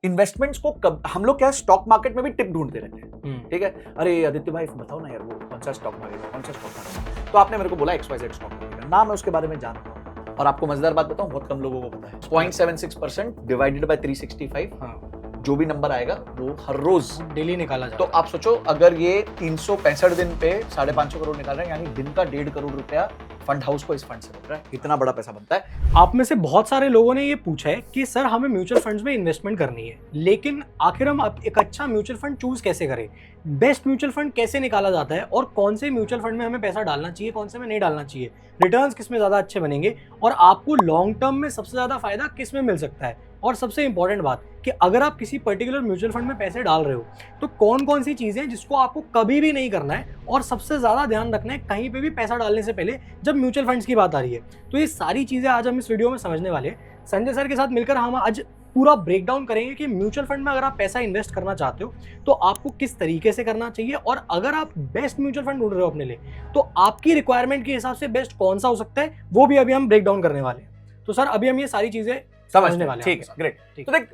Investments को हम लोग क्या स्टॉक मार्केट में भी टिप ढूंढते रहते हैं, ठीक है। अरे आदित्य भाई बताओ ना यार, वो कौन सा स्टॉक मार्केट, कौन सा स्टॉक मार्केट। तो आपने मेरे को बोला XYZ स्टॉक मार्केट, नाम है उसके बारे में जानता हूँ। और आपको मजेदार बात बताऊं, बहुत कम लोगों को पता है। 0.76% डिवाइडेड बाय 365, जो भी नंबर आएगा वो हर रोज डेली निकाला जाता है। तो आप सोचो, अगर ये 365 दिन पे 550 करोड़ निकाल रहे हैं, यानी दिन का 1.5 करोड़ रुपया फंड हाउस को इस फंड से मिल रहा है। इतना बड़ा पैसा बनता है। आप में से बहुत सारे लोगों ने ये पूछा है कि सर हमें म्यूचुअल फंड्स में इन्वेस्टमेंट करनी है, लेकिन आखिर हम एक अच्छा म्यूचुअल फंड चूज कैसे करें, बेस्ट म्यूचुअल फंड कैसे निकाला जाता है, और कौन से म्यूचुअल फंड में हमें पैसा डालना चाहिए, कौन से में नहीं डालना चाहिए, रिटर्न्स किस में ज़्यादा अच्छे बनेंगे, और आपको लॉन्ग टर्म में सबसे ज़्यादा फायदा किस में मिल सकता है। और सबसे इंपॉर्टेंट बात कि अगर आप किसी पर्टिकुलर म्यूचुअल फंड में पैसे डाल रहे हो तो कौन कौन सी चीज़ें जिसको आपको कभी भी नहीं करना है, और सबसे ज़्यादा ध्यान रखना है कहीं पे भी पैसा डालने से पहले जब म्यूचुअल फंड्स की बात आ रही है। तो ये सारी चीज़ें आज हम इस वीडियो में समझने वाले हैं। संजय सर के साथ मिलकर हम आज पूरा ब्रेक डाउन करेंगे कि म्यूचुअल फंड में अगर आप पैसा इन्वेस्ट करना चाहते हो तो आपको किस तरीके से करना चाहिए, और अगर आप बेस्ट म्यूचुअल फंड ढूंढ रहे हो अपने लिए तो आपकी रिक्वायरमेंट के हिसाब से बेस्ट कौन सा हो सकता है, वो भी अभी हम ब्रेक डाउन करने वाले हैं। तो सर अभी हम ये सारी चीजें समझने वाले हैं। ठीक है, ग्रेट। तो देख,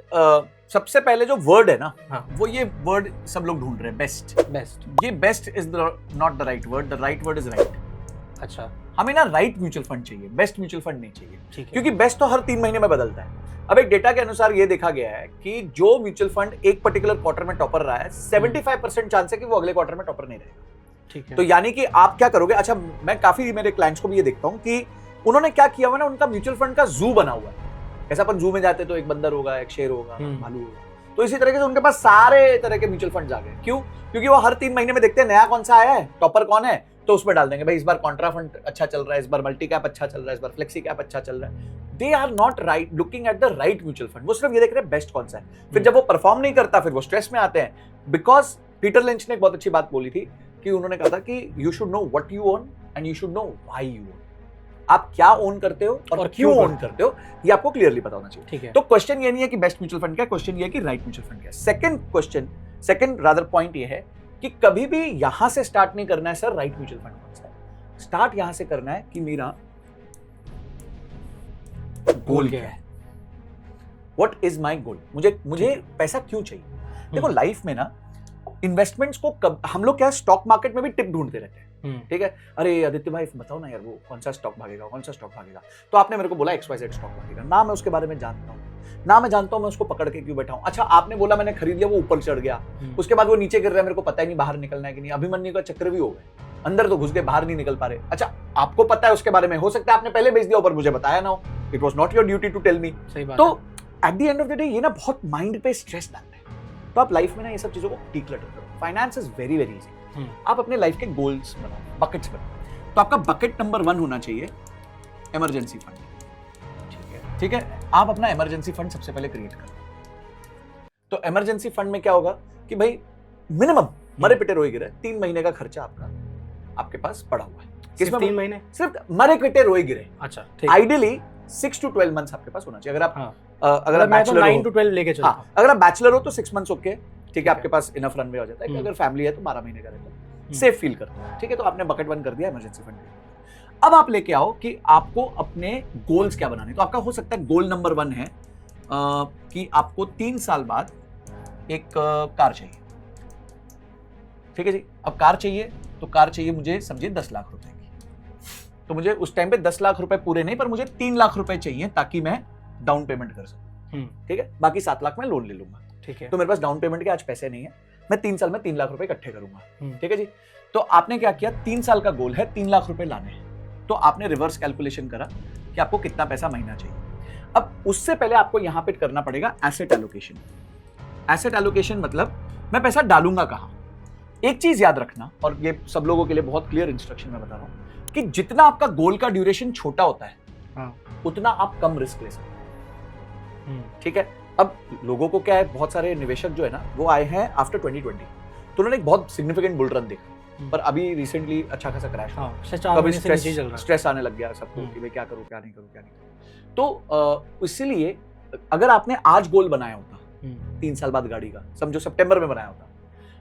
सबसे पहले जो वर्ड है ना, वो ये वर्ड सब लोग ढूंढ रहे हैं, बेस्ट। ये best is not the right word, the right word is right. अच्छा, हमें ना राइट म्यूचुअल फंड चाहिए, बेस्ट म्यूचुअल फंड नहीं चाहिए। ठीक है। क्योंकि बेस्ट तो हर 3 महीने में बदलता है। अब एक डेटा के अनुसार ये देखा गया है कि जो म्यूचुअल फंड एक पर्टिकुलर क्वार्टर में टॉपर रहा है, 75% चांस है कि वो अगले क्वार्टर में टॉपर नहीं रहेगा। ठीक है। तो यानी कि आप क्या करोगे। अच्छा, मैं काफी मेरे क्लाइंट्स को भी ये देखता हूं कि उन्होंने क्या किया हुआ ना, उनका म्यूचुअल फंड का जू बना हुआ है। ऐसा अपन जू में जाते तो एक बंदर होगा, एक शेर होगा, भालू होगा, तो इसी तरीके से उनके पास सारे तरह के म्यूचुअल फंड आ गए। क्यों? क्योंकि वो हर 3 महीने में देखते हैं नया कौन सा आया है, टॉपर कौन है, तो उसमें डाल देंगे भाई इस बार कॉन्ट्रा फंड अच्छा चल रहा है, इस बार मल्टी कैप अच्छा चल रहा है, इस बार फ्लेक्सी कैप अच्छा चल रहा है। They are not right looking at the right mutual fund. वो सिर्फ ये देख रहे हैं बेस्ट कौन सा है। फिर जब वो परफॉर्म नहीं करता फिर वो स्ट्रेस में आते हैं। बिकॉज पीटर लिंच ने एक बहुत अच्छी बात बोली थी कि उन्होंने कहा था कि you should know what you own and you should know why you own. आप क्या ओन करते हो और क्यों ओन करते हो, ये आपको क्लियरली पता होना चाहिए। ठीक है। तो क्वेश्चन ये नहीं है कि बेस्ट म्यूचुअल फंड क्या है, क्वेश्चन ये है कि राइट म्यूचुअल फंड क्या है। सेकंड रादर पॉइंट ये है कि कभी भी यहां से स्टार्ट नहीं करना है सर राइट म्यूचुअल फंड कौन सा है। स्टार्ट यहां से करना है कि मेरा गोल क्या है, व्हाट इज माई गोल, मुझे पैसा क्यों चाहिए। देखो लाइफ में ना इन्वेस्टमेंट्स को हम लोग क्या स्टॉक मार्केट में भी टिप ढूंढते रहते हैं, ठीक है। अरे आदित्य भाई बताओ ना यार, वो कौन सा स्टॉक भागेगा, कौन सा स्टॉक भागेगा। तो आपने मेरे को बोला XYZ स्टॉक भागेगा, ना मैं उसके बारे में जानता हूँ, मैं उसको पकड़ के क्यों बैठा हूँ। अच्छा, आपने बोला मैंने खरीद लिया, वो ऊपर चढ़ गया, उसके बाद वो नीचे गिर रहा है, मेरे को पता ही नहीं बाहर निकलना है कि नहीं। अभिमन्यु का चक्र भी हो गया, अंदर तो घुस गए, बाहर नहीं निकल पा रहे। अच्छा, आपको पता है उसके बारे में, हो सकता है आपने पहले बेच दिया ऊपर, मुझे बताया ना हो, it was not your duty to tell me. तो at the end of the day ये ना बहुत माइंड पे स्ट्रेस डालता है। तो आप लाइफ में ना ये सब चीजों को डिक्लटर करो। Finance is very very easy. आप अपने लाइफ के गोल्स बनाओ, बकेट्स बनाओ। तो आपका बकेट नंबर 1 होना चाहिए इमरजेंसी फंड। ठीक है। आप अपना इमरजेंसी फंड सबसे पहले क्रिएट करो। तो इमरजेंसी फंड में क्या होगा कि भाई मिनिमम मरे पिटे रोए गिरे 3 महीने का खर्चा आपके पास पड़ा हुआ है। किसमें 3 महीने? सिर्फ मरे पिटे रोए गिरे। अच्छा, आइडियली 6 to 12 मंथ्स आपके पास होना चाहिए। अगर आप अगर आप बैचलर 9 to 12 लेके चलता हूं। अगर आप बैचलर हो तो 6 मंथ्स ओके, ठीक है, आपके पास इनफ रनवे हो जाता है। अगर फैमिली है तो 12 महीने का रहता है, सेफ फील करते हैं। ठीक है, तो आपने बकेट 1 कर दिया इमरजेंसी फंड। अब आप लेके आओ कि आपको अपने गोल्स क्या बनाने। तो आपका हो सकता है गोल नंबर 1 है कि आपको 3 साल बाद एक कार चाहिए। ठीक है जी। अब कार चाहिए तो कार चाहिए मुझे समझिए 10 लाख रुपए की। तो मुझे उस टाइम पे 10 लाख रुपए पूरे नहीं, पर मुझे 3 लाख रुपए चाहिए ताकि मैं डाउन पेमेंट कर सकूं। ठीक है, बाकी 7 लाख मैं लोन ले लूंगा। ठीक है। तो मेरे पास डाउन पेमेंट के आज पैसे नहीं है, मैं 3 साल में 3 लाख रुपए इकट्ठे करूंगा। ठीक है जी। तो आपने क्या किया, 3 साल का गोल है 3 लाख रुपए लाने हैं। तो आपने रिवर्स कैलकुलेशन करा कि आपको कितना पैसा महीना चाहिए। अब उससे पहले आपको यहां पे करना पड़ेगा एसेट एलोकेशन। एसेट एलोकेशन मतलब मैं पैसा डालूंगा कहां। एक चीज याद रखना, और ये सब लोगों के लिए बहुत क्लियर इंस्ट्रक्शन में बता रहा हूं कि जितना आपका गोल का ड्यूरेशन छोटा होता है उतना आप कम रिस्क ले सकते हैं। ठीक है। अब लोगों को क्या है, बहुत सारे निवेशक जो है ना वो आए हैं आफ्टर 2020, तो उन्होंने एक बहुत सिग्निफिकेंट बुल रन देखा, पर अभी रिसेंटली अच्छा खासा क्रैश हुआ। कभी स्ट्रेस आने लग गया सबको कि भाई क्या करूं क्या नहीं करूं क्या नहीं। तो इसीलिए अगर आपने आज गोल बनाया होता 3 साल बाद गाड़ी का, समझो सितंबर में बनाया होता,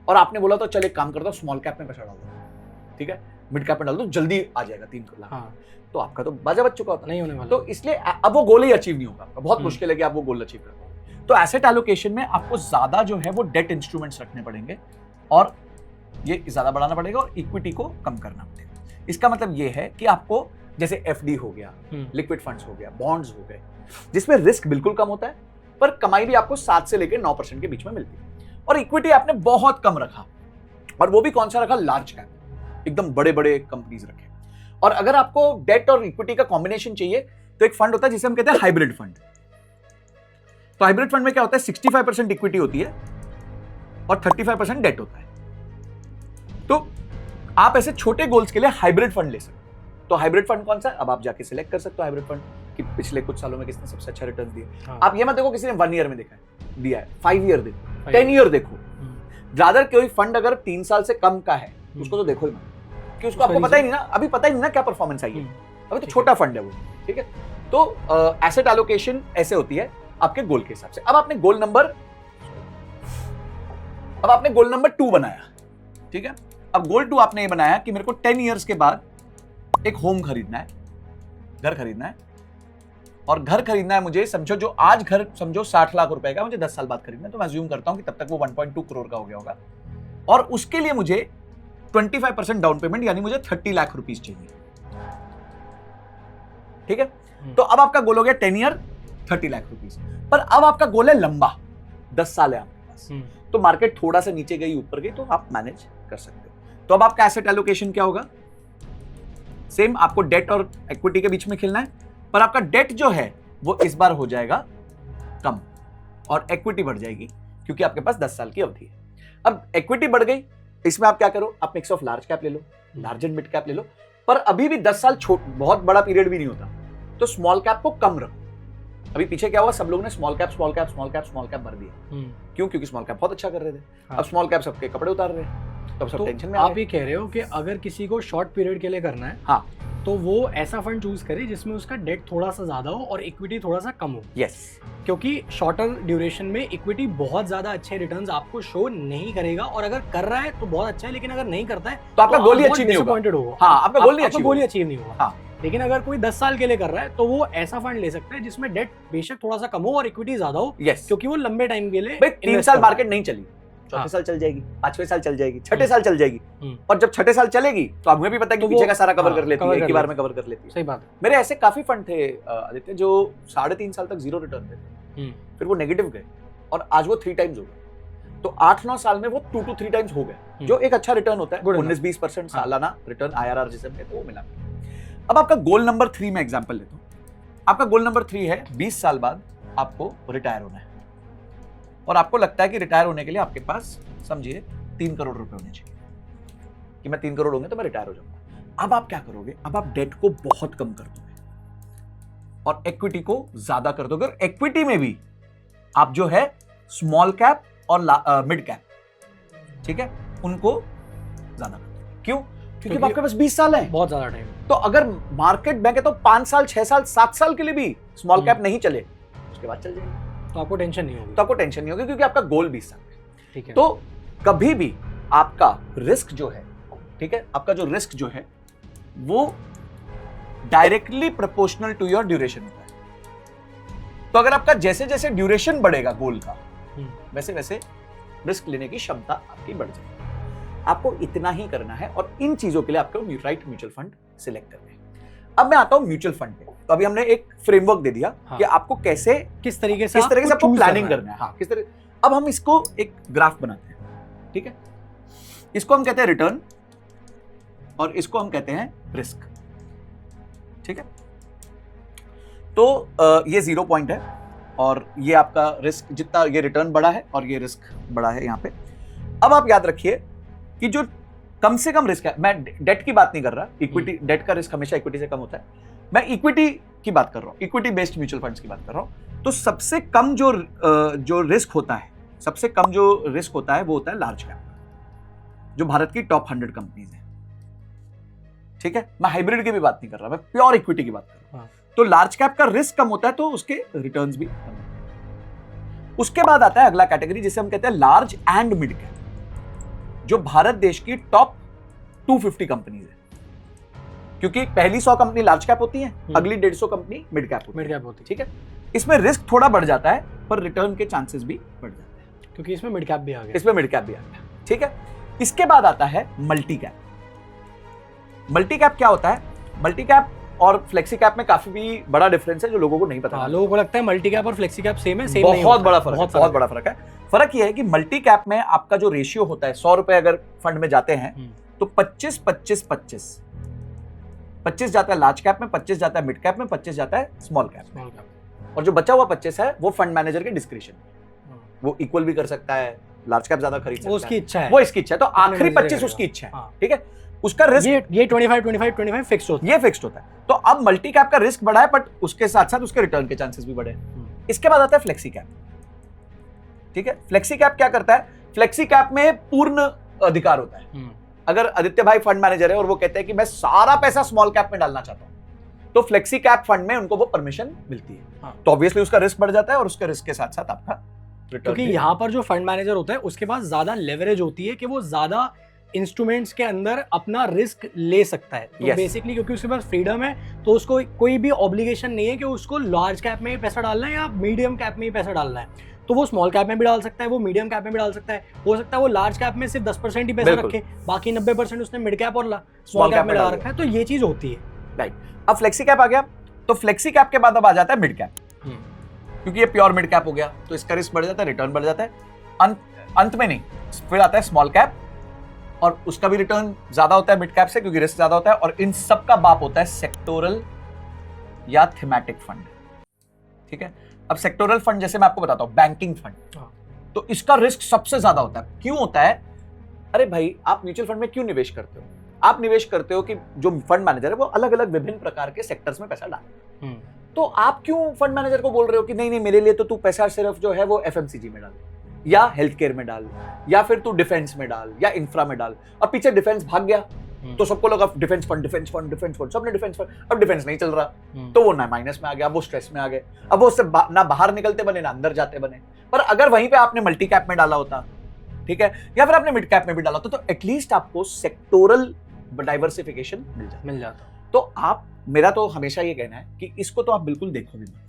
और आपने बोला तो चल एक काम करता हूं स्मॉल कैप में पैसा डाल दो, ठीक है, मिड कैप में डाल दो, जल्दी आ जाएगा 3 लाख, तो आपका तो बाजा बच चुका होता। नहीं होने वाला। तो इसलिए अब वो गोल ही अचीव नहीं होगा। बहुत मुश्किल है कि आप वो गोल अचीव कर पाओ। तो एसेट एलोकेशन में आपको ज्यादा जो है वो डेट इंस्ट्रूमेंट्स रखने पड़ेंगे और ये ज्यादा बढ़ाना पड़ेगा और इक्विटी को कम करना पड़ेगा। इसका मतलब ये है कि आपको जैसे एफडी हो गया, लिक्विड फंड्स हो गया, बॉन्ड्स हो गए, जिसमें रिस्क बिल्कुल कम होता है पर कमाई भी आपको 7 से लेकर 9% के बीच में मिलती है। और इक्विटी आपने बहुत कम रखा, और वो भी कौन सा रखा? लार्ज कैप, एकदम बड़े बड़े कंपनीज रखे। और अगर आपको डेट और इक्विटी का कॉम्बिनेशन चाहिए तो एक फंड होता है जिसे हम कहते हैं हाइब्रिड फंड। तो हाइब्रिड फंड में क्या होता है? 65% इक्विटी होती है और 35% डेट होता है। तो आप ऐसे छोटे गोल्स के लिए हाइब्रिड फंड ले सकते हो। तो हाइब्रिड फंड कौन सा है? अब आप जाके सिलेक्ट कर सकते हो हाइब्रिड फंड कि पिछले कुछ सालों में किसने सबसे अच्छा रिटर्न दिया। आप ये मत देखो किसी ने 1 ईयर में दिया है, 5 ईयर देखो, 10 ईयर देखो। ज्यादा कोई फंड अगर 3 साल से कम का है उसको तो देखो ही मत, कि उसको आपको पता ही नहीं ना, अभी पता ही नहीं ना क्या परफॉर्मेंस आई है, अभी तो छोटा फंड है वो। ठीक है, तो एसेट एलोकेशन ऐसे होती है आपके गोल के हिसाब से। अब आपने गोल नंबर 2 बनाया। ठीक है, अब गोल 2 आपने ये बनाया कि मेरे को 10 इयर्स के बाद एक होम खरीदना है, घर खरीदना है। और घर खरीदना है मुझे, समझो जो आज घर समझो 60 लाख रुपए का, मुझे 10 साल बाद खरीदना है, तो मैं अज्यूम करता हूं कि तब तक वो 1.2 करोड़ का हो गया होगा। और उसके लिए मुझे 25% डाउन पेमेंट यानी मुझे 30 लाख रुपीस चाहिए। ठीक है, तो अब आपका गोल हो गया 10 ईयर 30 लाख रुपीस। पर अब आपका गोल है लंबा, 10 साल है आपके पास, तो मार्केट थोड़ा सा नीचे गई ऊपर गई तो आप मैनेज कर सकते हो। तो अब आपका एसेट एलोकेशन क्या होगा? सेम, आपको डेट और इक्विटी के बीच में खेलना है, पर आपका डेट जो है वो इस बार हो जाएगा कम और इक्विटी बढ़ जाएगी क्योंकि आपके पास 10 साल की अवधि है। अब इक्विटी बढ़ गई, इसमें आप क्या करो? आप मिक्स ऑफ लार्ज कैप ले लो, लार्ज एंड मिड कैप ले लो, पर अभी भी 10 साल बहुत बड़ा पीरियड भी नहीं होता, तो स्मॉल कैप को कम रखो। अभी पीछे क्या हुआ? सब लोग ने स्मॉल कैप भर दिया। क्यों? क्योंकि स्मॉल कैप बहुत अच्छा कर रहे थे। अब स्मॉल कैप सबके कपड़े उतार रहे हैं, तो सब टेंशन में। आप ये कह रहे हो कि अगर किसी को शॉर्ट पीरियड के लिए करना है, हाँ, तो वो ऐसा फंड चूज करे जिसमें उसका डेट थोड़ा सा ज्यादा हो और इक्विटी थोड़ा सा कम हो। यस, क्योंकि शॉर्टर ड्यूरेशन में इक्विटी बहुत ज्यादा अच्छे रिटर्न्स आपको शो नहीं करेगा, और अगर कर रहा है तो बहुत अच्छा है, लेकिन अगर नहीं करता है तो आपका गोल ही अचीव नहीं होगा। हाँ, आपका गोल ही अचीव नहीं होगा। लेकिन अगर कोई 10 साल के लिए कर रहा है तो वो ऐसा फंड ले सकता है जिसमें डेट बेशक थोड़ा सा कम हो और इक्विटी ज्यादा हो। क्योंकि वो लंबे टाइम के लिए 3 साल मार्केट नहीं चली, चौथे साल चल जाएगी, 5वें साल चल जाएगी, 6ठे साल चल जाएगी, और जब 6ठे साल चलेगी तो हमें भी पता है कि पीछे का सारा कवर कर लेती है, एक ही बार में कवर कर लेती है। सही बात है। मेरे ऐसे काफी फंड थे आदित्य जो 3.5 साल तक 0 रिटर्न थे, फिर वो नेगेटिव गए और आज वो 3 टाइम्स हो गए। तो 8-9 साल में वो 2 to 3 टाइम्स हो गए, जो एक अच्छा रिटर्न होता है। 19-20% सालाना रिटर्न IRR जिसे कहते हैं वो मिला। अब आपका गोल नंबर 3 में एग्जांपल लेता हूं। आपका गोल नंबर 3 है 20 साल बाद आपको रिटायर होना है, और आपको लगता है कि रिटायर होने के लिए आपके पास समझिए 3 करोड़ रुपए होने चाहिए, कि मैं 3 करोड़ होंगे तो मैं रिटायर हो जाऊंगा। अब आप क्या करोगे? अब आप डेट को बहुत कम कर दोगे और इक्विटी को ज्यादा कर दोगे, और इक्विटी में भी आप जो है स्मॉल कैप और मिड कैप, ठीक है, उनको ज्यादा कर दोगे। क्यों? क्योंकि आपके पास 20 साल है, बहुत ज्यादा टाइम। तो अगर मार्केट मैं कहता हूं 5 साल 6 साल 7 साल के लिए भी स्मॉल कैप नहीं चले, उसके बाद चल जाएगी, तो आपको टेंशन नहीं होगी। तो आपको टेंशन नहीं होगी क्योंकि आपका गोल 20 साल है। ठीक है, तो कभी भी आपका रिस्क जो है, ठीक है, आपका जो रिस्क जो है वो directly proportional to your duration होता है। तो अगर आपका जैसे जैसे ड्यूरेशन बढ़ेगा गोल का, वैसे वैसे रिस्क लेने की क्षमता आपकी बढ़ जाएगी। आपको इतना ही करना है, और इन चीजों के लिए आपको राइट म्यूचुअल फंड सिलेक्ट करना है। अब मैं आता हूं म्यूचुअल फंड पे। तो अभी हमने एक फ्रेमवर्क दे दिया कि आपको कैसे किस तरीके से आपको प्लानिंग करना है। हाँ, किस तरह। अब हम इसको एक ग्राफ बनाते हैं, ठीक है। इसको हम कहते हैं रिटर्न और इसको हम कहते हैं रिस्क, ठीक है। तो ये 0 पॉइंट है और ये आपका रिस्क, जितना ये रिटर्न बड़ा है और ये रिस्क बड़ा है यहाँ पे। अब आप याद रखिए कि जो कम से कम रिस्क है, मैं डेट की बात नहीं कर रहा, इक्विटी, डेट का रिस्क हमेशा इक्विटी से कम होता है, मैं इक्विटी की बात कर रहा हूं, इक्विटी बेस्ड म्यूचुअल फंड्स की बात कर रहा हूं। तो सबसे कम जो रिस्क होता है, सबसे कम जो रिस्क होता है वो होता है लार्ज कैप, जो भारत की टॉप 100 कंपनीज है, ठीक है। मैं हाइब्रिड की भी बात नहीं कर रहा, मैं प्योर इक्विटी की बात कर रहा हूं। तो लार्ज कैप का रिस्क कम होता है तो उसके रिटर्न्स भी कम होते हैं। उसके बाद आता है अगला कैटेगरी जिसे हम कहते हैं लार्ज एंड मिड कैप, जो भारत देश की टॉप 250 कंपनीज है, क्योंकि पहली 100 कंपनी लार्ज कैप होती है, अगली 150 कंपनी मिड कैप होती है, ठीक है। इसमें रिस्क थोड़ा बढ़ जाता है पर रिटर्न के चांसेस भी बढ़ जाते हैं, क्योंकि इसमें मिड कैप भी आ गया। इसमें मिड कैप भी आ गया। ठीक है, इसके बाद आता है मल्टी कैप। मल्टी कैप क्या होता है? मल्टी कैप और फ्लेक्सी कैप में काफी भी बड़ा डिफरेंस है जो लोगों को नहीं पता। लोगों को लगता है मल्टी कैप और फ्लेक्सी कैप सेम है, सेम बहुत नहीं होता। बड़ा फर्क है, बहुत बड़ा फर्क है। फर्क ये है कि मल्टी कैप में आपका जो रेशियो होता है, 100 रुपए अगर फंड में जाते हैं तो 25 जाता है लार्ज कैप में, 25 जाता है मिड कैप में, 25 जाता है स्मॉल कैप में, और जो बचा हुआ 25 है वो फंड मैनेजर के डिस्क्रिप्शन, वो इक्वल भी कर सकता है, लार्ज कैप ज्यादा खरीद सकता है, वो उसकी इच्छा है, वो इसकी इच्छा है। तो आखिरी 25 उसकी इच्छा है। ठीक है, उसका रिस्क ये 25 फिक्स्ड होता है, ये फिक्स्ड होता है। तो अब मल्टी कैप का रिस्क बढ़ा है बट उसके साथ साथ उसके रिटर्न के चांसेस भी बढ़े। इसके बाद आता है फ्लेक्सी कैप। ठीक है, फ्लेक्सी कैप क्या करता है? फ्लेक्सी कैप में पूर्ण अधिकार होता है। अगर आदित्य भाई फंड मैनेजर है और वो कहते हैं कि मैं सारा पैसा स्मॉल कैप में डालना चाहता हूं, तो फ्लेक्सी कैप फंड में उनको वो परमिशन मिलती है। तो ऑब्वियसली उसका रिस्क बढ़ जाता है और उसके रिस्क के साथ साथ आपका रिटर्न। क्योंकि यहाँ पर जो फंड मैनेजर होता है उसके पास ज्यादा लेवरेज होती है कि वो ज्यादा इंस्ट्रूमेंट्स के अंदर अपना रिस्क ले सकता है। तो बेसिकली क्योंकि उसके पास फ्रीडम है तो उसको कोई भी ऑब्लिगेशन नहीं है कि उसको लार्ज कैप में ही पैसा डालना है या मीडियम कैप में ही पैसा डालना है। तो वो स्मॉल कैप में भी डाल सकता है, वो मीडियम कैप में भी डाल सकता है, हो सकता है वो लार्ज कैप में सिर्फ 10% ही पैसा रखे, बाकी 90% उसने मिड कैप और स्मॉल कैप में डाल रखा है। तो ये चीज होती है। राइट, अब फ्लेक्सी कैप आ गया, तो फ्लेक्सी कैप के बाद अब आ जाता है मिड कैप, क्योंकि ये प्योर मिड कैप हो गया तो इसका रिस्क बढ़ जाता है, रिटर्न बढ़ जाता है। अंत में नहीं, फिर आता है स्मॉल कैप और उसका भी रिटर्न ज्यादा होता है मिड कैप से क्योंकि रिस्क ज्यादा होता है। और इन सब का बाप होता है सेक्टोरल या थीमेटिक फंड। ठीक है, अब सेक्टोरल फंड जैसे मैं आपको बताता हूं, बैंकिंग फंड, तो इसका रिस्क सबसे ज्यादा होता है। क्यों होता है? अरे भाई, आप म्यूचुअल फंड में क्यों निवेश करते हो? आप निवेश करते हो कि जो फंड मैनेजर है वो अलग अलग विभिन्न प्रकार के सेक्टर्स में पैसा डाले। तो आप क्यों फंड मैनेजर को बोल रहे हो कि नहीं नहीं, मेरे लिए तो तू पैसा सिर्फ जो है वो एफएमसीजी में डाल, या हेल्थ केयर में डाल, या फिर तू डिफेंस में डाल, या इंफ्रा में डाल। अब पीछे डिफेंस भाग गया तो सबको लगा डिफेंस फंड, सबने डिफेंस फंड। अब डिफेंस नहीं चल रहा तो वो ना माइनस में आ गया, वो स्ट्रेस में आ गए। अब वो उससे ना बाहर निकलते बने ना अंदर जाते बने। पर अगर वहीं पे आपने मल्टी कैप में डाला होता, ठीक है, या फिर आपने मिड कैप में भी डाला होता, तो एटलीस्ट आपको सेक्टोरल डाइवर्सिफिकेशन मिल जाता। तो आप, मेरा तो हमेशा ये कहना है कि इसको तो आप बिल्कुल देखो भी मत,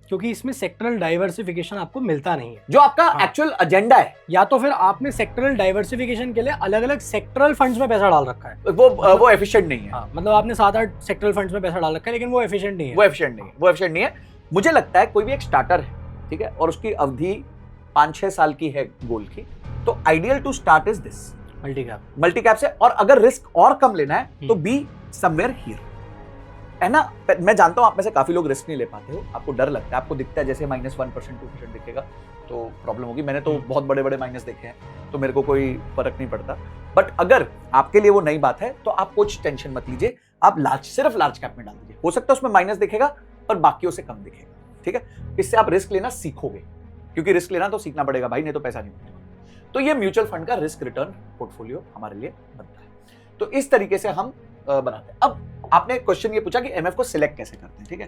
क्योंकि इसमें सेक्टरल डाइवर्सिफिकेशन आपको मिलता नहीं है जो आपका एक्चुअल एजेंडा है। या तो फिर आपने सेक्टरल डाइवर्सिफिकेशन के लिए अलग अलग सेक्टरल फंड्स में पैसा डाल रखा है, वो एफिशिएंट नहीं है। मतलब आपने 7-8 सेक्टरल फंड्स में पैसा डाल रखा है लेकिन वो एफिशिएंट नहीं है। वो एफिशिएंट नहीं है। मुझे लगता है कोई भी एक स्टार्टर है, ठीक है, और उसकी अवधि 5-6 साल की है गोल की, तो ideal to start is this multi cap से। और अगर रिस्क और कम लेना है तो बी समवेयर हियर, है ना। मैं जानता हूं आप में से काफी लोग रिस्क नहीं ले पाते हो, आपको डर लगता है, आपको दिखता है जैसे -1% 2% दिखेगा तो प्रॉब्लम होगी। मैंने तो बहुत बड़े बड़े माइनस देखे हैं तो मेरे को कोई फर्क नहीं पड़ता। बट अगर आपके लिए वो नई बात है तो आप कुछ टेंशन मत लीजिए, आप सिर्फ लार्ज कैप में डाल दीजिए। हो सकता है उसमें माइनस दिखेगा पर बाकियों से कम दिखेगा, ठीक है। इससे आप रिस्क लेना सीखोगे, क्योंकि रिस्क लेना तो सीखना पड़ेगा भाई, नहीं तो पैसा नहीं मिलेगा। तो ये म्यूचुअल फंड का रिस्क रिटर्न पोर्टफोलियो हमारे लिए बनता है। तो इस तरीके से हम बनाते हैं। अब आपने क्वेश्चन ये पूछा कि एमएफ को सिलेक्ट कैसे करते हैं, ठीक है।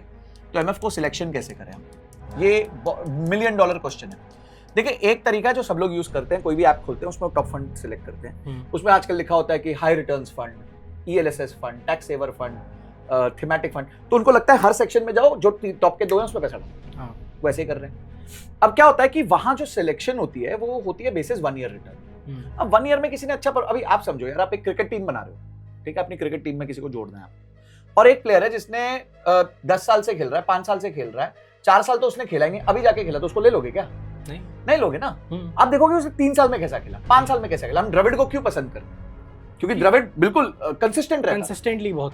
तो एमएफ को सिलेक्शन कैसे करें हम, ये $1 मिलियन क्वेश्चन है। देखिए, एक तरीका जो सब लोग यूज करते हैं, कोई भी ऐप खोलते हैं उसमें टॉप फंड सिलेक्ट करते हैं, उसमें आजकल लिखा होता है कि high returns fund, ELSS fund, tax saver fund, thematic fund. तो उनको लगता है हर सेक्शन में जाओ, जो टॉप के 2 हैं उसमें पैसा डालो, वैसे ही कर रहे हैं। अब क्या होता है कि वहां जो सिलेक्शन होती है वो होती है बेसिस 1 ईयर रिटर्न। अब 1 ईयर में किसी ने अच्छा, अभी आप समझो यार, आप एक क्रिकेट टीम बना रहे हो, ठीक है, अपनी क्रिकेट टीम में किसी को जोड़ना है आप, और एक प्लेयर है जिसने 10 साल से खेल रहा है, 5 साल से खेल रहा है, 4 साल तो उसने खेला ही नहीं, अभी जाके खेला, तो उसको ले लोगे क्या? नहीं लोगे ना। आप देखोगे उसने 3 साल में कैसा खेला, 5 साल में कैसा खेला। हम द्रविड़ को क्यों पसंद करते हैं? क्योंकि द्रविड़ बिल्कुल कंसिस्टेंट रहता है,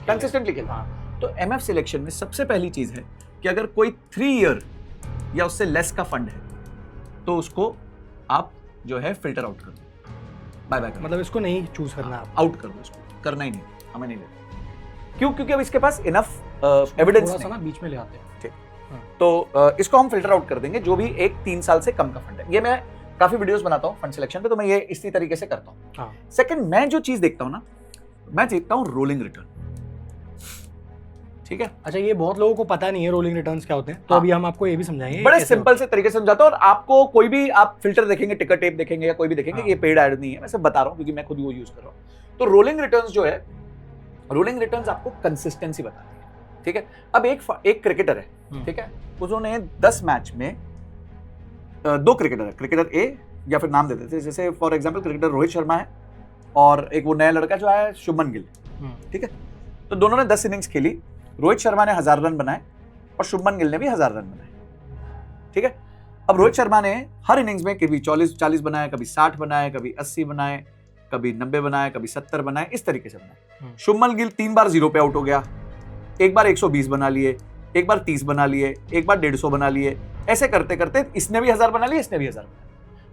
कंसिस्टेंटली खेलता। तो एमएफ सिलेक्शन में सबसे पहली चीज है कि अगर कोई 3 ईयर या उससे लेस का फंड है तो उसको आप जो है फिल्टर आउट कर दो, बाय बाय, मतलब इसको नहीं चूज करना, आप आउट कर दो, इसको करना ही नहीं, हमें नहीं लेना। क्यों? क्योंकि अब इसके पास इनफ एविडेंस नहीं, बीच में ले आते हैं, ठीक। तो इसको हम फिल्टर आउट कर देंगे, जो भी 1-3 साल से कम का फंड है। ये मैं काफी वीडियोस बनाता हूँ फंड सिलेक्शन पे, तो मैं ये इसी तरीके से करता हूँ। सेकंड, मैं जो चीज देखता हूँ ना, मैं देखता हूँ रोलिंग रिटर्न, ठीक है। अच्छा, ये बहुत लोगों को पता नहीं है रोलिंग रिटर्न्स क्या होते हैं, तो अभी हम आपको ये भी समझाएंगे, बड़े सिंपल से तरीके से समझाता हूं। और आपको कोई भी आप फिल्टर देखेंगे, टिकर टेप देखेंगे या कोई भी देखेंगे, ये पेड ऐड नहीं है, मैं सिर्फ बता रहा हूं क्योंकि मैं खुद वो यूज कर रहा हूं। तो रोलिंग रिटर्न्स जो है, रोलिंग रिटर्न्स आपको कंसिस्टेंसी बताती है, ठीक है। अब एक क्रिकेटर है, ठीक है, उन्होंने 10 मैच में 2 क्रिकेटर है, क्रिकेटर ए या फिर नाम दे देते, जैसे for example cricketer Rohit Sharma है और एक वो नया लड़का जो है शुभमन गिल, ठीक है। तो दोनों ने 10 इनिंग्स खेली, रोहित शर्मा ने 1000 रन बनाए और शुभमन गिल ने भी 1000 रन बनाए, ठीक है। अब रोहित शर्मा ने हर इनिंग्स में कभी 40 बनाए, कभी 60 बनाए, कभी 80 बनाए, कभी 90 बनाए, कभी 70 बनाए, इस तरीके से बनाए। शुभमन गिल 3 बार 0 पे आउट हो गया, एक बार 120 बना लिए, एक बार 30 बना लिए, एक बार 150 बना लिए, ऐसे करते करते इसने भी 1000 बना लिए, इसने भी 1000 बना लिए।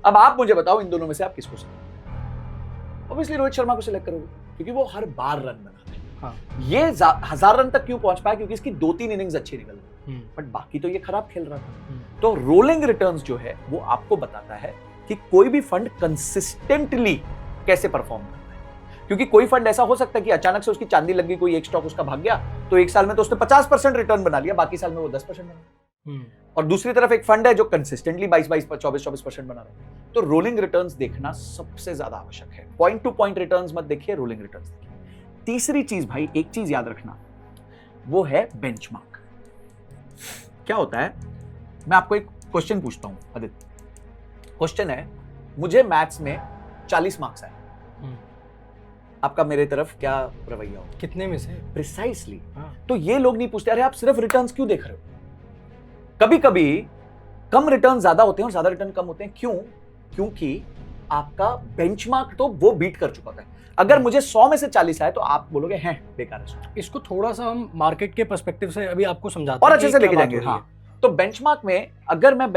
अब आप मुझे बताओ इन दोनों में से आप किसको सिलेक्ट? ऑब्वियसली रोहित शर्मा को सिलेक्ट करोगे, क्योंकि वो हर बार रन बनाते हैं। हाँ। ये 1000 रन तक क्यों पहुंच पाया? क्योंकि इसकी 2-3 इनिंग्स अच्छी निकल गई, बट बाकी तो ये खराब खेल रहा था। तो रोलिंग रिटर्न्स जो है वो आपको बताता है कि कोई भी फंड कंसिस्टेंटली कैसे परफॉर्म करता है, क्योंकि कोई फंड ऐसा हो सकता है कि अचानक से उसकी चांदी लग गई, कोई एक स्टॉक उसका भाग गया, तो एक साल में तो उसने 50% रिटर्न बना लिया, बाकी साल में वो 10% बना। और दूसरी तरफ एक फंड है जो कंसिस्टेंटली 22-24% बना रहा है। तो रोलिंग रिटर्न्स देखना सबसे ज्यादा आवश्यक है। पॉइंट टू पॉइंट रिटर्न्स मत देखिए, रोलिंग रिटर्न्स देखिए। तीसरी चीज भाई, एक चीज याद रखना, वो है बेंचमार्क। क्या होता है, मैं आपको एक क्वेश्चन पूछता हूं आदित्य। क्वेश्चन है, मुझे मैथ्स में 40 मार्क्स आए, आपका मेरे तरफ क्या रवैया हो? कितने में से? प्रिसाइसली। तो ये लोग नहीं पूछते अरे आप सिर्फ रिटर्न्स क्यों देख रहे हो? कभी कभी कम रिटर्न ज्यादा होते हैं और ज्यादा रिटर्न कम होते हैं। क्यों? क्योंकि आपका बेंचमार्क तो वो बीट कर चुका है। अगर मुझे 100 में से 40 आए तो आप बोलोगे हैं बेकार है। इसको थोड़ा सा हम मार्केट के पर्सपेक्टिव से अभी आपको समझाते हैं और अच्छे से लेके जाएंगे। हाँ, तो बेंचमार्क में अगर मैं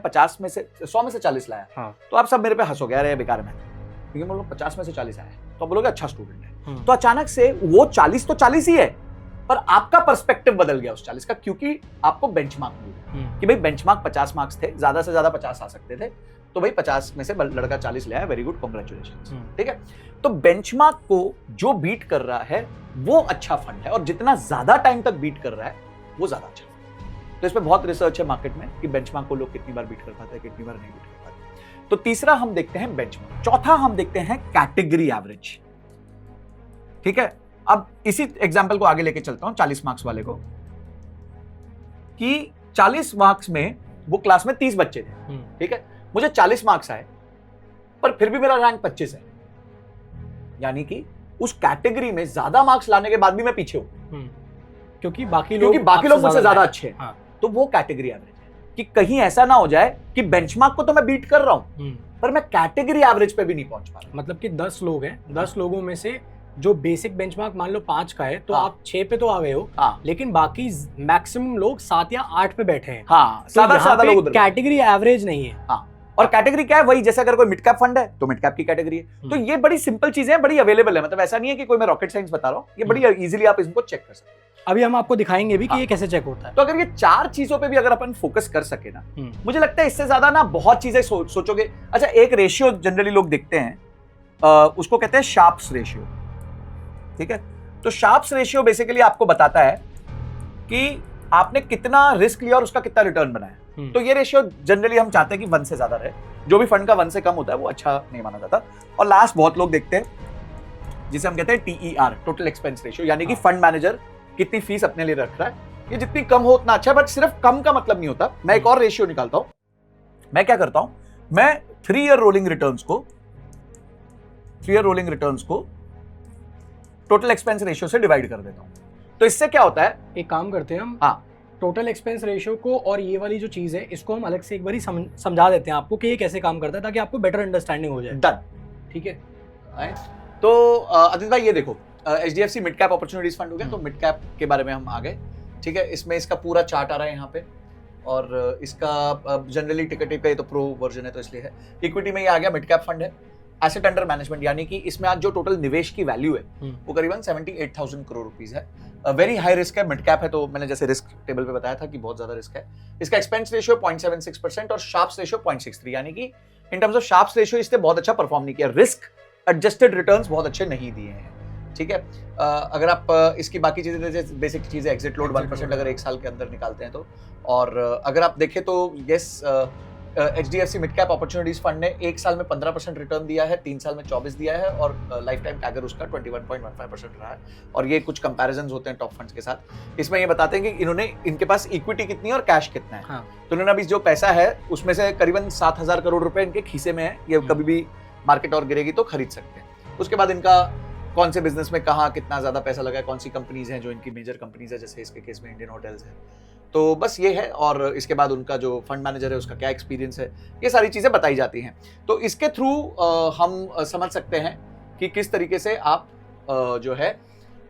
50 में से 100 में से 40 लाया, हाँ, तो आप सब मेरे पे हंसोगे, अरे बेकार है, क्योंकि मैं 50 में से 40 आया, तो आप बोलोगे अच्छा स्टूडेंट है। तो अचानक से वो 40 तो 40 ही है, पर आपका पर्सपेक्टिव बदल गया उस 40 का, क्योंकि आपको बेंचमार्क मिला कि भाई बेंचमार्क 50 मार्क्स थे, ज्यादा से ज्यादा 50 आ सकते थे, तो भाई 50 में से लड़का 40 ले आया, वेरी गुड, कांग्रेचुलेशन, ठीक है। तो बेंचमार्क को जो बीट कर रहा है वो अच्छा फंड है, और जितना ज्यादा टाइम तक बीट कर रहा है वो ज्यादा अच्छा है। तो इसमें बहुत रिसर्च है मार्केट में कि बेंचमार्क को लोग कितनी बार बीट कर पाते हैं, कितनी बार नहीं बीट कर पाते। तो तीसरा हम देखते हैं बेंचमार्क। चौथा हम देखते हैं कैटेगरी एवरेज, ठीक है। अब इसी एग्जाम्पल को आगे लेके चलता हूं 40 मार्क्स वाले को, कि 40 मार्क्स में वो क्लास में 30 बच्चे थे, ठीक है। मुझे 40 मार्क्स आए, पर फिर भी मेरा रैंक 25 है, यानी कि उस कैटेगरी में ज्यादा मार्क्स लाने के बाद भी मैं पीछे हूं, क्योंकि बाकी लोग मुझसे ज्यादा अच्छे हैं। हाँ। तो वो कैटेगरी एवरेज है कि कहीं ऐसा ना हो जाए कि बेंचमार्क को तो मैं बीट कर रहा हूं, पर मैं कैटेगरी एवरेज पे भी नहीं पहुंच पा रहा। मतलब कि 10 लोग हैं, 10 लोगों में से जो बेसिक बेंचमार्क मान लो 5 का है, तो हाँ, आप 6 पे तो आ गए हो, हाँ, लेकिन बाकी मैक्सिमम लोग 7 या 8 पे बैठे हैं। हाँ, तो यहाँ पे कैटेगरी एवरेज नहीं है। हाँ, और कैटेगरी क्या है? वही, जैसे अगर कोई मिड कैप फंड है तो मिड कैप की कैटेगरी है। तो ये बड़ी सिंपल चीजें हैं, बड़ी अवेलेबल है, मतलब ऐसा नहीं है कि कोई मैं रॉकेट साइंस बता रहा हूं, ये बड़ी इजीली आप इनको चेक कर सकते हैं। अभी हम आपको दिखाएंगे भी कि ये कैसे चेक होता है। तो अगर ये 4 चीजों पे भी अगर अपन फोकस कर सके ना, मुझे लगता है इससे ज्यादा ना बहुत चीजें सोचोगे। अच्छा, एक रेशियो जनरली लोग देखते हैं, उसको कहते हैं शार्प्स रेशियो, ठीक है। तो शार्प्स रेशियो बेसिकली आपको बताता है कि आपने कितना रिस्क लिया और उसका कितना रिटर्न बनाया। तो ये रेशियो जनरली हम चाहते हैं कि 1 से ज्यादा रहे। जो भी फंड का 1 से कम होता है वो अच्छा नहीं माना जाता। और लास्ट बहुत लोग देखते हैं जिसे हम कहते हैं TER, टोटल एक्सपेंस रेशियो, यानी कि फंड मैनेजर कितनी फीस अपने लिए रख रहा है। ये जितनी कम हो उतना अच्छा है, बट सिर्फ कम का मतलब नहीं होता। मैं एक और रेशियो निकालता हूं। मैं क्या करता हूं, मैं 3 ईयर रोलिंग रिटर्न्स को टोटल एक्सपेंस रेशियो से डिवाइड कर देता हूं। तो इससे क्या होता है, एक काम करते हैं हम, हाँ, टोटल एक्सपेंस रेशियो को और ये वाली जो चीज है इसको हम अलग से एक बार समझा देते हैं आपको कि ये कैसे काम करता है, ताकि आपको बेटर अंडरस्टैंडिंग हो जाए। डन, ठीक है। तो आदित्य भाई ये देखो, HDFC mid cap opportunities fund हो गया, तो मिड कैप के बारे में हम आ गए, ठीक है। इसमें इसका पूरा चार्ट आ रहा है यहाँ पे, और इसका जनरली टिकट का ये तो प्रो वर्जन है तो इसलिए है। इक्विटी में ये आ गया, मिड कैप फंड है। एसेट अंडर मैनेजमेंट, यानी कि इसमें आज जो टोटल निवेश की वैल्यू है वो करीबन 78,000 करोड़ रुपीस है। वेरी हाई रिस्क है, मिड कैप है, तो मैंने जैसे रिस्क टेबल पे बताया था कि बहुत ज्यादा रिस्क है। इसका एक्सपेंस रेशियो 0.76% और शार्प्स रेशियो 0.63, यानी कि in terms of sharps ratio इसने बहुत अच्छा परफॉर्म नहीं किया। रिस्क एडजस्टेड रिटर्न्स बहुत अच्छे नहीं दिए हैं, ठीक है। अगर आप इसकी बाकी चीजें जैसे बेसिक चीजें, एग्जिट लोड 1% अगर 1 साल के अंदर निकालते हैं तो, और अगर आप देखें तो yes HDFC mid cap opportunities fund ने 1 साल में 15% रिटर्न दिया है, 3 साल में 24 दिया है और लाइफ टाइम टैगर उसका 21.15% रहा है। और ये कुछ कंपैरिजंस होते हैं टॉप फंड्स के साथ। इसमें ये बताते हैं कि इनके पास इक्विटी कितनी है और कैश कितना है। हाँ। तो इन्होंने अभी जो पैसा है उसमें से करीबन 7,000 करोड़ रुपए इनके खीसे में है। ये कभी भी मार्केट और गिरेगी तो खरीद सकते हैं। उसके बाद इनका कौन से बिजनेस में कहाँ कितना ज्यादा पैसा लगा है, कौन सी कंपनीज हैं जो इनकी मेजर कंपनीज है, जैसे इसके केस में इंडियन होटल्स है। तो बस ये है। और इसके बाद उनका जो फंड मैनेजर है उसका क्या एक्सपीरियंस है, ये सारी चीजें बताई जाती हैं। तो इसके थ्रू हम समझ सकते हैं कि किस तरीके से आप जो है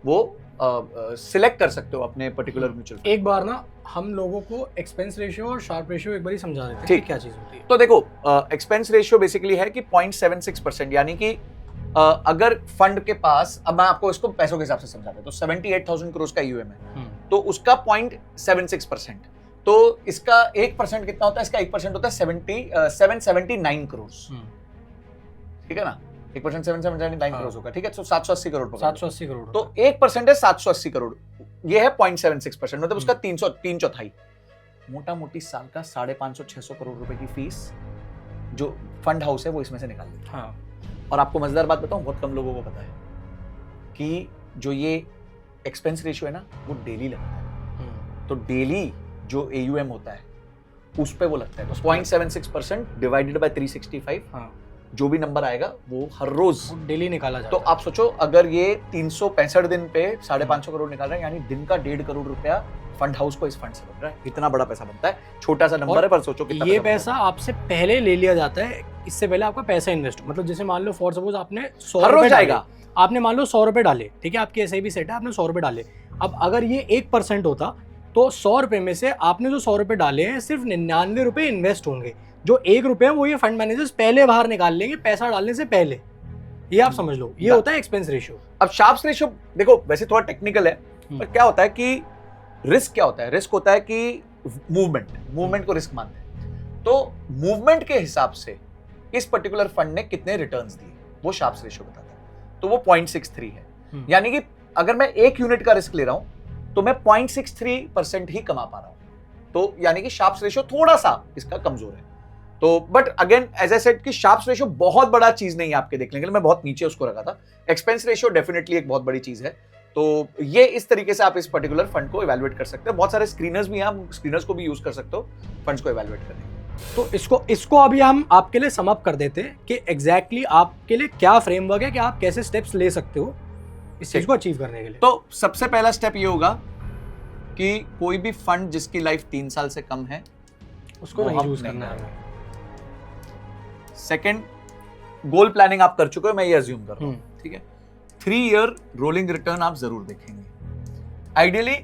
वो सिलेक्ट कर सकते हो अपने पर्टिकुलर म्यूचुअल फंड। एक बार ना हम लोगों को एक्सपेंस रेशियो और शार्प रेशियो एक बार ही समझा देते हैं ठीक। कि क्या चीज होती है। तो देखो एक्सपेंस रेशियो बेसिकली है कि 0.76%, यानी कि अगर फंड के पास, अब मैं आपको इसको पैसों के हिसाब से समझा देता हूं, तो 78,000 करोड़ का यूएम है, तो उसका 0.76%, तो इसका 1% कितना होता है? इसका 1% होता है 779 करोड़। ठीक है ना, 1% 779 करोड़ होगा। ठीक है, तो 780 करोड़ पकड़ लो। 780 करोड़। तो 1% है 780 करोड़, ये है 0.76%, मतलब उसका 3 चौथाई। मोटा मोटी साल का 550-600 करोड़ रुपए की फीस जो फंड हाउस है वो इसमें से निकाल देता है। हाँ। और आपको मजेदार बात बताऊं, बहुत कम लोगों को पता है कि जो ये एक्सपेंस रेशियो है ना वो डेली लगता है। तो डेली जो AUM होता है उस पे वो लगता है। तो 0.76% डिवाइडेड बाय 365, हाँ, जो भी नंबर आएगा वो हर रोज डेली निकाला जाता तो है। आप सोचो, अगर ये 365 दिन पे 550 करोड़ निकाल रहे हैं, यानी दिन का 1.5 करोड़ रुपया फंड हाउस को इस फंड से बन रहा है। इतना बड़ा पैसा बनता है, छोटा सा नंबर है पर सोचो कितना ये पैसा आपसे पहले ले लिया जाता है, इससे पहले आपका पैसा इन्वेस्ट, मतलब जैसे मान लो फॉर सपोज आपने 100 हर रोज रुपए जाएगा। आपने मान लो 100 रुपए डाले, ठीक है, आपकी SIP सेट है, आपने 100 रुपए डाले। अब अगर ये 1% होता तो 100 रुपए में से आपने जो 100 रुपए डाले हैं सिर्फ 99 रुपए इन्वेस्ट होंगे, जो 1 रुपया वो ये फंड मैनेजर्स पहले बाहर निकाल लेंगे पैसा डालने से पहले। ये आप समझ लो, ये होता है एक्सपेंस रेशियो। अब शार्प्स रेशियो देखो वैसे थोड़ा टेक्निकल है, पर क्या होता है कि रिस्क क्या होता है? रिस्क होता है कि मूवमेंट को रिस्क मानते हैं। तो मूवमेंट के हिसाब से इस पर्टिकुलर फंड ने कितने रिटर्न्स दिए वो शार्प्स रेशियो बताता है। तो वो 0.63 है, यानी कि अगर मैं 1 यूनिट का रिस्क ले रहा हूं तो मैं 0.63% ही कमा पा रहा हूं। तो यानी कि शार्प्स रेशियो थोड़ा सा इसका कमजोर है। तो but again as I said कि शार्प्स रेशियो बहुत बड़ा चीज नहीं है आपके देखने के लिए, मैं बहुत नीचे उसको रखा था। एक्सपेंस रेशियो डेफिनेटली एक बहुत बड़ी चीज है। तो ये इस तरीके से आप इस पर्टिकुलर फंड को इवैल्यूएट कर सकते हैं। बहुत सारे स्क्रीनर्स भी हैं, आप स्क्रीनर्स को भी यूज कर सकते हो फंड्स को इवैल्यूएट करने के लिए। तो इसको अभी हम आपके लिए सम अप कर देते हैं कि एग्जैक्टली आपके लिए क्या फ्रेमवर्क है कि आप कैसे स्टेप्स ले सकते हो इस चीज को अचीव करने के लिए। तो सबसे पहला स्टेप ये होगा कि कोई भी फंड जिसकी लाइफ 3 साल से कम है उसको नहीं यूज करना है। सेकंड, गोल प्लानिंग आप कर चुके हो, मैं ये अज्यूम कर रहा हूं, ठीक है। 3 ईयर रोलिंग रिटर्न आप जरूर देखेंगे। आइडियली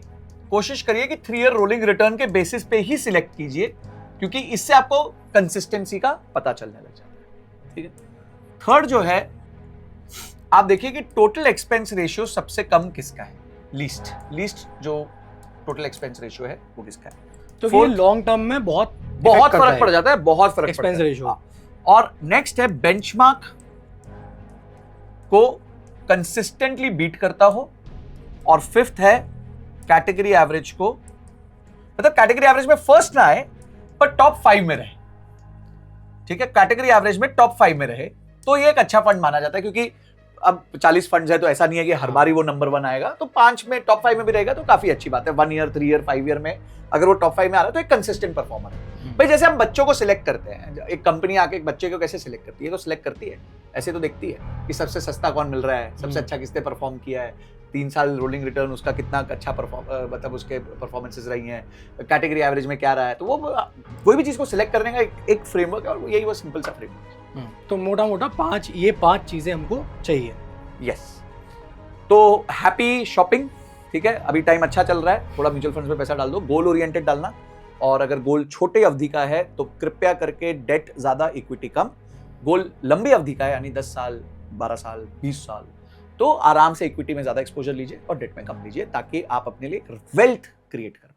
कोशिश करिए कि 3 ईयर रोलिंग रिटर्न के बेसिस पे ही सिलेक्ट कीजिए, क्योंकि इससे आपको कंसिस्टेंसी का पता चलने लग जाता है, ठीक है। थर्ड जो है, आप देखिए कि टोटल एक्सपेंस रेशियो सबसे कम किसका है, लीस्ट जो टोटल एक्सपेंस रेशियो है वो किसका है। तो ये लॉन्ग टर्म में बहुत फर्क पड़ जाता है, बहुत फर्क एक्सपेंस रेशियो। और नेक्स्ट है बेंचमार्क को कंसिस्टेंटली बीट करता हो। और फिफ्थ है कैटेगरी एवरेज को, मतलब कैटेगरी एवरेज में फर्स्ट ना आए पर टॉप 5 में रहे, ठीक है। कैटेगरी एवरेज में टॉप 5 में रहे तो ये एक अच्छा फंड माना जाता है, क्योंकि अब 40 फंड्स है तो ऐसा नहीं है कि हर बार ही वो नंबर 1 आएगा। तो 5 में टॉप 5 में भी रहेगा तो काफी अच्छी बात है। 1 ईयर, 3 ईयर, 5 ईयर में अगर वो टॉप 5 में आ रहा है तो एक कंसिस्टेंट परफॉर्मर है। भाई जैसे हम बच्चों को सिलेक्ट करते हैं, एक कंपनी आके एक बच्चे को कैसे सिलेक्ट करती है, तो सिलेक्ट करती है ऐसे तो देखती है कि सबसे सस्ता कौन मिल रहा है, सबसे अच्छा किसने परफॉर्म किया है, 3 साल रोलिंग रिटर्न उसका कितना अच्छा मतलब उसके परफॉर्मेंसेस रही हैं, कैटेगरी एवरेज में क्या रहा है। तो वो कोई भी चीज को सिलेक्ट करने का एक फ्रेमवर्क है और यही वो सिंपल सा फ्रेमवर्क है। तो मोटा मोटा 5 चीजें हमको चाहिए। यस। तो हैप्पी शॉपिंग, ठीक है। अभी टाइम अच्छा चल रहा है, थोड़ा म्यूचुअल फंड्स में पैसा डाल दो, गोल ओरिएंटेड डालना। और अगर गोल छोटे अवधि का है तो कृपया करके डेट ज्यादा, इक्विटी कम। गोल लंबी अवधि का है, यानी 10 साल, 12 साल, 20 साल, तो आराम से इक्विटी में ज्यादा एक्सपोजर लीजिए और डेट में कम लीजिए, ताकि आप अपने लिए वेल्थ क्रिएट कर